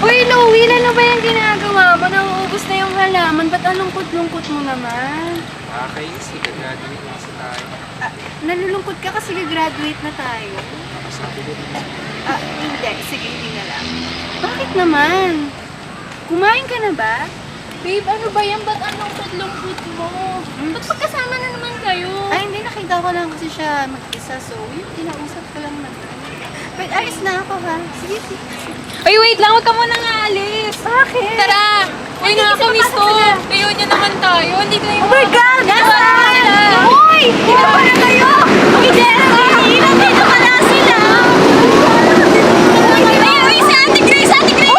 Uy, Louie, ano ba yung ginagawa mo? Nauubos na yung halaman. Ba't ang lungkot-lungkot mo naman? Nakakainis, graduate na kasi tayo. Nalulungkot ka kasi graduate na tayo. Sabi ko naman. Hindi. Sige, hindi na lang. Bakit naman? Kumain ka na ba? Babe, ano ba yan? Ba't ang lungkot-lungkot mo? Ba't pagkasama na naman kayo? Ay, hindi. Nakita ko lang kasi siya mag-isa. So, yun, kinausap ko lang naman. But ayos na ako, ha? Sige, sige. Ay, wait lang. Huwag ka muna nga alis. Bakit? Tara! Uy, nakakamiss ko. Reunion naman tayo. Hindi ko yung... Oh my God! Nasaan? Uy! Dito pa na kayo! Uy, Jeremy! Nandito pa na sila! Uy, si Ate Grace! Ate Grace!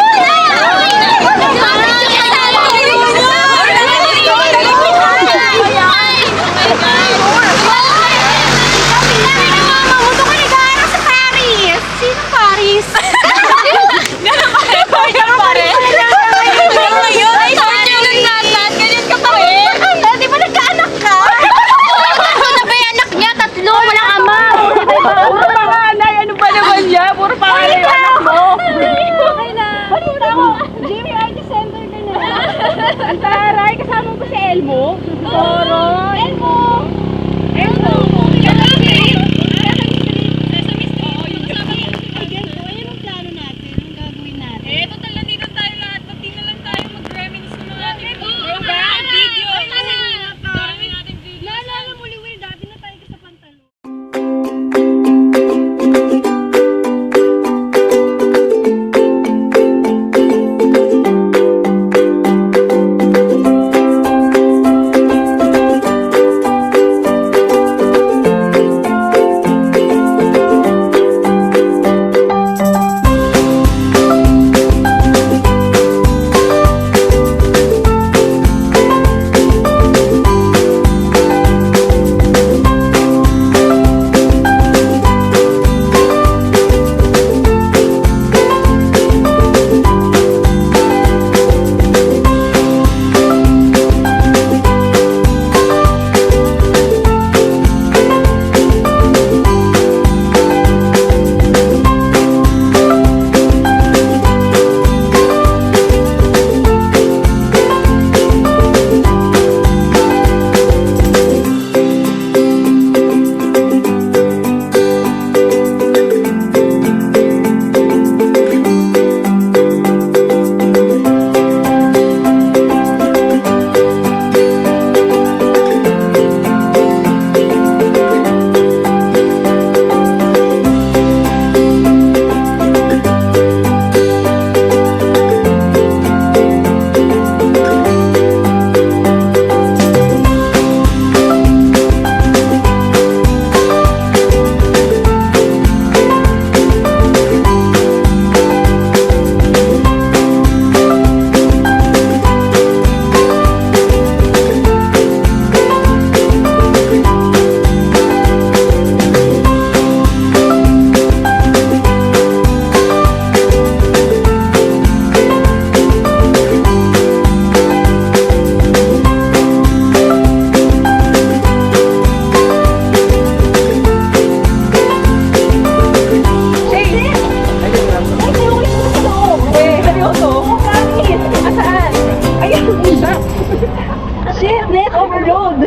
Sino Paris? Di ba nagkaanak ka? Ano ba yung anak niya? Tatlo, walang ama. Puro panganay, ano ba naman niya? Puro panganay yung anak mo. Okay na. Balita ko, Jimmy IT Center ka na. Ang taray, kasama ko si Elmo. Toro. Elmo! Elmo! Eh, total nandito tayo lahat. Pati na lang tayo mag-reminisce ng mga ating video. Dami natin video. Naalala mo, Liwin, dati na tayo sa pantalo.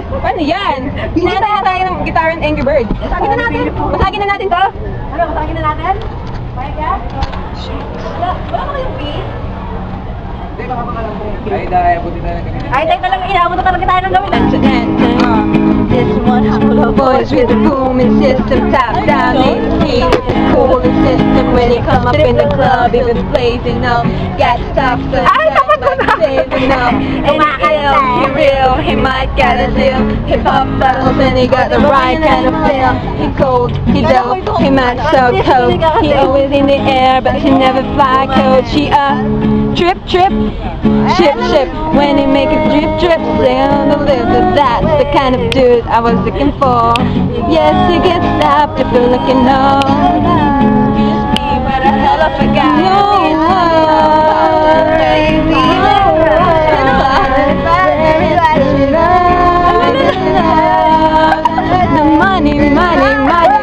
Paano yan? Pinataya tayo ng Guitar and Angry Bird. Basagin na natin. Basagin na natin to. Ano, basagin na natin? Kaya ka? Wala ba kayong beat? Hindi, baka makalang ay, dahil buti na lang kami. Ay, tayo talaga, inaabot na talaga tayo ng gawin. This one full of boys with a booming system, top down, AC, cooling system. When you come up in the club, it was blazing up. Got stop, so saving up. And he real, he might got a deal. Hip hop battles and he got the right kind of feel. He cold, he dope, he might so cold. He always in the air, but he never fly coach. He trip, trip, ship, ship. When he make a drip, drip, sound a little. That's the kind of dude I was looking for. Yes, you get stopped if you're looking up. Excuse me, but a hell of a guy. The money, money, money,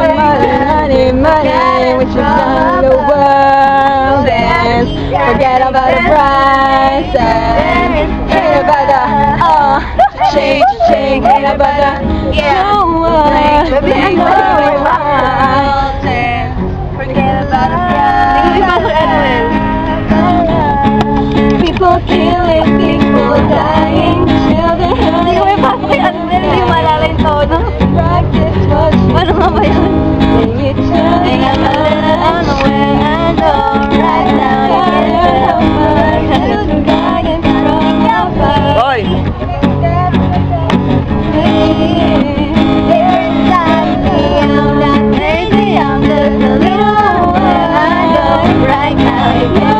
money, money, money, which is on the world. Forget about the price and forget about the change, forget about the forget about the people killing, people dying, children hurting. Hindi ko may pasok yung ano, hindi ko maalala yung tono. Practice what you ano nga ba yun? When you turn around when I know right now you can't help but to guidance from your heart. Hoy! Inside me, I'm not crazy, I'm just a little one. I know right now you can't